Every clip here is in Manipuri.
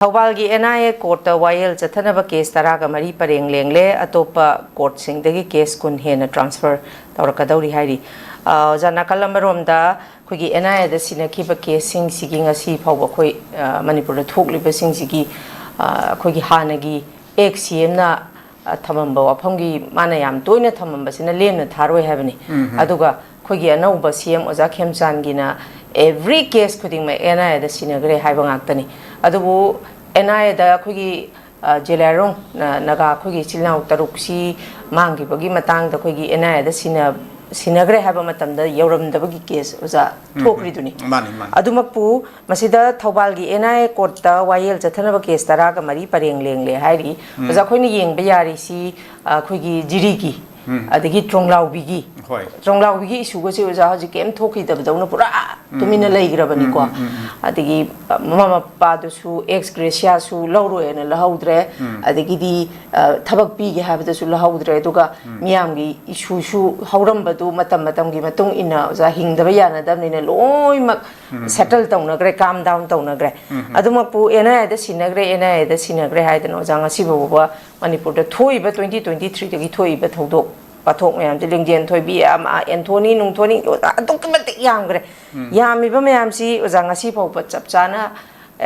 ꯊꯧꯕꯥꯜꯒꯤ NIA ꯀꯣꯔꯠꯇ ꯋꯥꯌꯦꯜ ꯆꯠꯊꯅꯕ ꯀꯦꯁ 10ꯒ ꯃꯔꯤ ꯄꯔꯦꯡ ꯂꯦꯡꯂꯦ ꯑꯇꯣꯞꯄ ꯀꯣꯔꯠꯁꯤꯡꯗꯒꯤ ꯀꯦꯁ 10 ꯍꯦꯟꯅ ꯇ꯭ꯔꯥꯟꯁꯐꯔ ꯇꯧꯔꯛꯀꯗꯧꯔꯤ ꯍꯥꯏꯔꯤ ꯑꯣꯖꯥ ꯅꯥꯀꯜ ꯑꯃꯔꯣꯝꯗ ꯑꯩꯈꯣꯏꯒꯤ NIAꯗ ꯁꯤꯟꯅꯈꯤꯕ ꯀꯦꯁꯁꯤꯡꯁꯤꯒꯤ ꯉꯁꯤ ꯐꯥꯎꯕ ꯑꯩꯈꯣꯏ ꯃꯅꯤꯄꯨꯔꯗ ꯊꯣꯛꯂꯤꯕꯁꯤꯡꯁꯤꯒꯤ ꯑꯩꯈꯣꯏꯒꯤ ꯍꯥꯟꯅꯒꯤ ꯁꯤꯑꯦꯝꯅ ꯊꯝꯃꯝꯕ ꯋꯥꯐꯝꯒꯤ ꯃꯥꯅ ꯌꯥꯝ ꯇꯣꯏꯅ ꯊꯝꯃꯝꯕꯁꯤꯅ ꯂꯦꯝꯅ ꯊꯥꯔꯣꯏ ꯍꯥꯏꯕꯅꯤ ꯑꯗꯨꯒ ꯑꯩꯈꯣꯏꯒꯤ ꯑꯅꯧꯕ ꯁꯤꯑꯦꯝ ꯑꯣꯖꯥ ꯈꯦꯝꯆꯥꯟꯒꯤꯅ every case khudingma NIAda sinagre haiba ngaktani adubu NIAda akhoi jelarong naga akhoi chilnau taruksi mangi bagi matang da akhoi NIAda sinagre haiba matamda yauramdabagi case oza thokriduni adumakpu masida thaubalgi NIA court da wayel jathanaba case 10가 mari pareng lengle hairi oza akhoi ni yengba yari si akhoi jirigi adagi tronglaubi issue go se oja haji kem thoki dabdawna pura tumina leigrabani ko adagi mama pa do su ex gracia su lawro ena lahaudre adagi di thabak pi ge habda su lahaudre duga miyamgi issue su hauram badu matam gi matung ina oja hingdaba yana dabnina loimak settle tawnagre calm down tawnagre adumakpu NIAda sinagre haidana oja ngasi boba manipur da thoiba 2023 dagi thoiba thodok pathok mayam je lingjen thoi bi Anthony nungthoni adukmatik yamgre yamiba mayam si oja ngasi phauba chapchana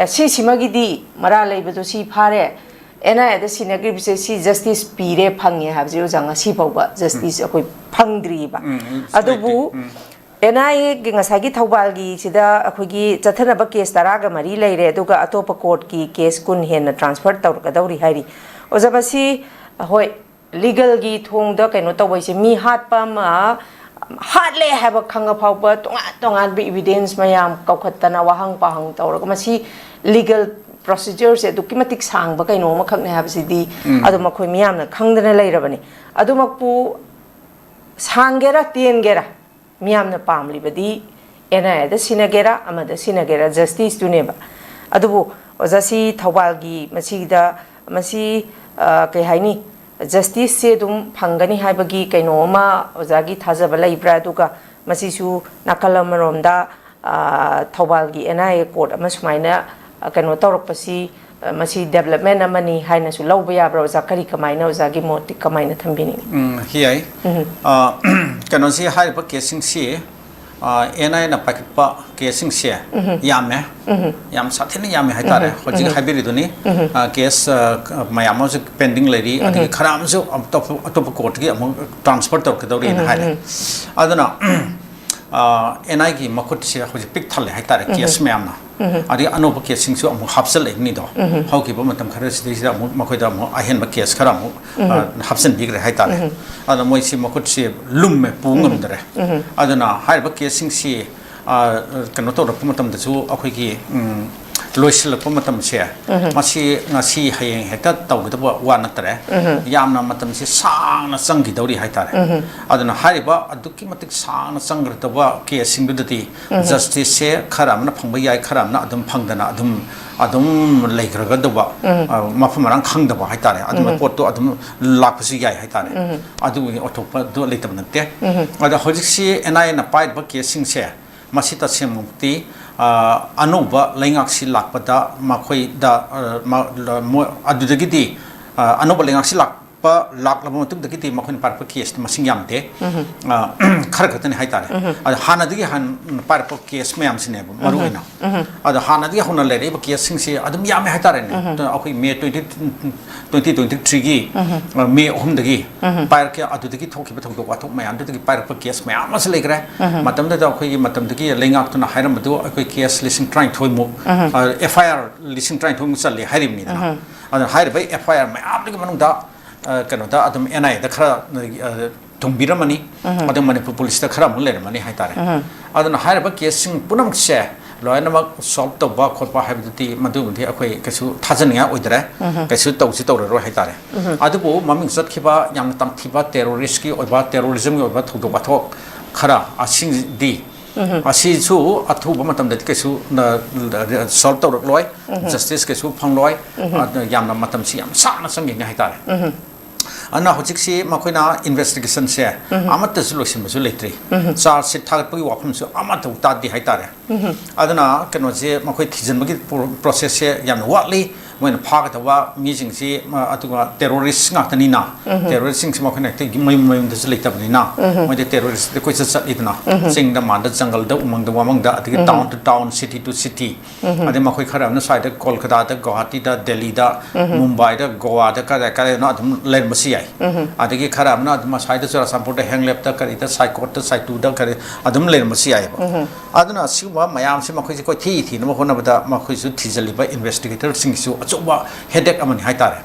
simagi di mara leibado si phare NIAda sinagri bise si justice pire phangye habje oja ngasi phauba justice akoi phangdri ba adubu NIA gi ngasagi thaubalgi sida akhoi chathanaba case 10가 mari leire aduga atopa court ki case 10 henna transfer tawrkadauri hairi oja basi hoi legal gi thongda kaino tawise mi hatpa ma hatle have khanga phawba tongan bi evidence mayam kaukhatana wahang pahang tawrga masi legal procedures edukimatik sangba kaino ma khakne habsidi adu makhoi miyamna khangdana leirabani adu makpu sangera tiengera miyamna pamlibadi NIAda sinagera amada sinagera justice tuneba adubu ozasi thaubalgi masida masi kai haini justice se dum phangani haibagi kainoma ozagi thajaba leibra duga masisu nakalamromda thaubalgi NIA court ama sumaina kaino tawrakpasi masi development amani haina su lawba yabra oza kari kamaina ozagi moti kamaina thambini hi ai kaino si haiba casing si NIA na pakpa casing si yame yam sathini yame haitare hoji haibiri duni case mayam su pending lady adi kharam su top court gi transfer tawkadori na haile aduna NIA gi makut si hoji pik thale haitare case mayam na adi anoba casing su amu hapsal egni do hauki ba matam khara si da makoi da mu ahen ba case khara mu hapsan bigre haitare aduna moi si makut si lumme pungam dare aduna haiba casing si kano to rakpa matam da chu akhoi gi loisil rakpa matam se masi ngasi hayeng heta tawgdaba wa natare yamna matam si sangna changi dawri haitare aduna haiba aduki matik sangna changrtaba casing dudati justice se kharamna phangba yai kharamna adum phangdana adum leigraga daba mafamarang khangdaba haitare adum potto adum lakpasi yai haitare adu otopa do leitabnate ada hojiksi NIA na paid ba casing se masita semukti anuba lengaksi lakpada makhoi da adudagidi anuba lengaksi lakpa laklaba matuk dagiti makhoi parpa case masing yamte khargatani haitare ada hanadigi han parpa case mayam sine maruina ada hanadigi hona lere ba case singsi adum yame haitare ne akhoi May 2023 gi May ohumdagi parke adudagi thokiba thokdok wathok mayam dagi parpa case mayam mas legre matamda da akhoi matamdagi lengak tuna hairam du akhoi case listing trying thoimu FIR listing trying thoimu challe hairimni da ada hairba FIR mayam dagi manung da kano da adum NIA da khara thongbiramani adum manipur police da khara mulermani haitare aduna hairba casing punam se loinamak solve to ba khotpa habiti madumdi akhoi kasu thajania oidre kasu tawsi tawro haitare adubu maming satkhiba yam tamthiba terrorist ki oiba terrorism ki oiba thudok bathok khara asing di asi chu athu ba matam da kasu solve to loi justice kasu phangloi yam na matam si yam sa na sangi haitare ana hojiksi makoina investigation se amata solution masu letri charge sheet thagpagi wafam su amata utadi haitare adana keno je makoi thijan bagi process se yam watli มวยพากันแต่ว่ามีสิ่งที่ตัวเทอร์ริสต์งักนี่นะเทอร์ริสต์สิ่งที่มาคนไหนที่ไม่มันจะเล็กแต่นี่นะมวยเทอร์ริสต์ที่คุยจะอีกนะสิ่งดำมันจังกลดอุมังดาที่ town to town city to city อันนี้มาคุยขนาดนั้นใส่ได้โคลกาตาได้กวาตีได้เดลีได้มุมไบได้กัวได้ก็ได้น่าจะเล่นมาเสียอันนี้ขนาดนั้นมาใส่ได้สุดสัมผัสได้แห้งเล็บได้ก็ได้ใส่กอดได้ใส่ตูได้ก็ได้อันนี้เล่นมาเสียอันนั้นสิ่งว่าไม่ยามสิ่งมาคุยก็ที่นั่นมาคนนั้นมาคุยสุดที่จะรีบไป investigator สิ่งที่สุดจุบว่า headache มันหายตาเลย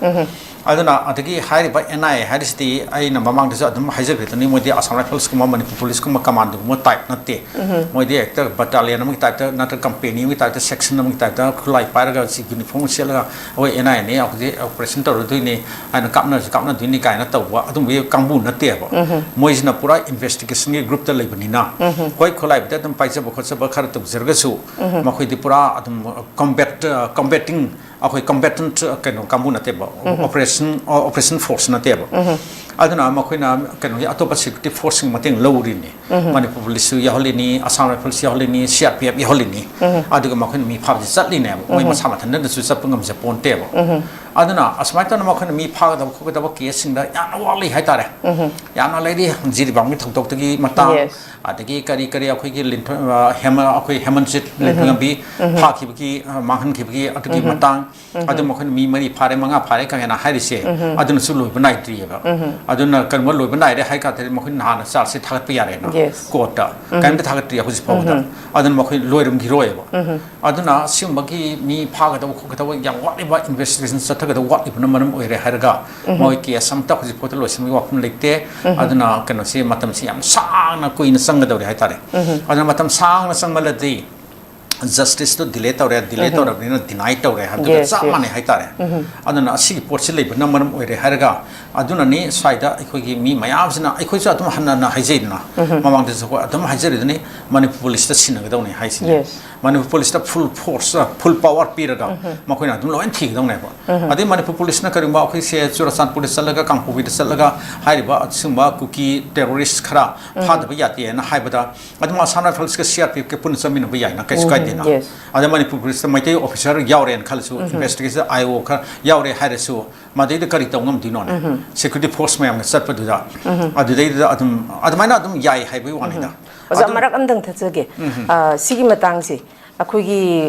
อันนั้นอันที่หายไปNI หายที่ที่ไอ้นั่นบางทีสุดอันนั้นหายใจผิดตอนนี้มวยที่อาสาไรเฟิลส์ก็มาmanipur police ก็มา command มวย type นั่นเองมวยที่เอกต์ battalion นั่นมวย type นั่นคือ company มวย type section นั่นมวย type คือไล่ไปแล้วก็สิ่งuniform เสียแล้วก็โอ้ยNI นี่เอาที่ operation ตัวด้วยนี่ไอ้นั่นกับนั่นด้วยนี่การนั่นตัวอันนั้นมวยกังบุนนั่นเองมวยนั่นพูด investigation นี่ group ตัวเลยแบบนี้นะคุยไล่ไปแต่ต้องไปจะบอกเขาจะบอกเขาต้องเจอกันสู้มาคุยที่พูดอันนั้น combatingเอาคุย combatant กันกังบุนนั่นเอง operation force นั่นเองอันนั้นมาคุยนะกันว่าตัว security force มาเต็ง low รินี่manipur police ยาฮอลินี่อาสาไรเฟิลส์ยาฮอลินี่ CRPF ยาฮอลินี่อันนี้ก็มาคุยมีภาพจัดลิเนี่ยไม่มาสามารถนั่นจะสุดสับงมจะปนเตะอันนั้นอาสมัยตอนนั้นมาคุยมีภาพแต่ว่าคุยแต่ว่าเคสสิ่งใดยานว่าเลยให้ตาเลยยานอะไรดีจีบางมิตรถูกตะกี้มาตั้งอันตะกี้การเอาคุยลินเฮมเอาคุยเฮมันจิตลินทำบีภาคขี้บกี้มังหันขี้บกี้อันตะกี้มาตั้งอันนั้นมาคุยมีมันพาได้มังพาได้กันนะให้ดิเซ่อันนั้นสุดลุยเป็นไหนดีแบบอันนั้นกันว่าลุยเป็นไหนได้ให้กันแต่มาคุยนานสารสิทักไปอะไรนะกอดอ่ะกันไม่ทักตีอ่ะคุณสิพ่อกันอันนั้นมาคุยลุยรุ่งที่รวยแบบอันนั้นสิ่งบางทีมีภาคแต่ว่าคุยแต่ว่าอย่างว่าไอ้ว่า investigation สัตว์ก็แต่ว่าอีกนั้นมันไม่ได้ให้ก็มวยเกี่ยสัมตักคุณสิพ่อตลอดสิ่งว่าคุณเล็กเต้อันนั้นกันว่าสิ่งมาทำสิ่งอย่างสร้างนะคุยนั่งสังกัดเอาได้ให้ตาเลยอันนั้นมาทำสร้างนะสังมาเลยดี justice ตัว delay ตัวเรื่อง delay ตัวเรื่องนี่ deny ตัวเรื่องครับก็จะมันให้ตาเลยอันนั้นสิ่งปวดสิ่งเลยนั่นมันไม่ได้ให้ก็อันนั้นนี่สายตาไอ้คนที่มีไม่เอาสินะไอ้คนที่ตัวมันน่ะให้ใจนะมาบางทีสักว่าตัวมันให้ใจเลยนี่ manipur police ตัวสิ่งก็ต้องนี่ให้สิ manipur police ตัว full force full power ปีระก็มาคุยนะตัวเราเองทิ้งตรงไหนบ่อันนี้ manipur police นะก็เรื่องว่าคุยเสียจุดสัน police แล้วก็กังปูวิทย์แล้วก็ให้ว่าซึ่งว่าคุก terrorist ขราพาดไปยาตีนะให้บ่ได้อันนี้มาสามารถ police ก็ CRPF ก็ปุ่นสมินไปใหญ่นะก็สกัดดีนะอันนี้ manipur police ไม่ใช่ officer ยาวเรียนขั้นสูง investigation IO ขั้นยาวเรียนให้สูงมาได้ก็ริตงงดีนอน security force ไม่ยังสัตว์ประดุดอันนี้อันไม่น่าต้องใหญ่ให้ไปวันนี้นะว่าจะมารักอันดังทัศน์เกี่ยสิ่งมาตั้งสิคุย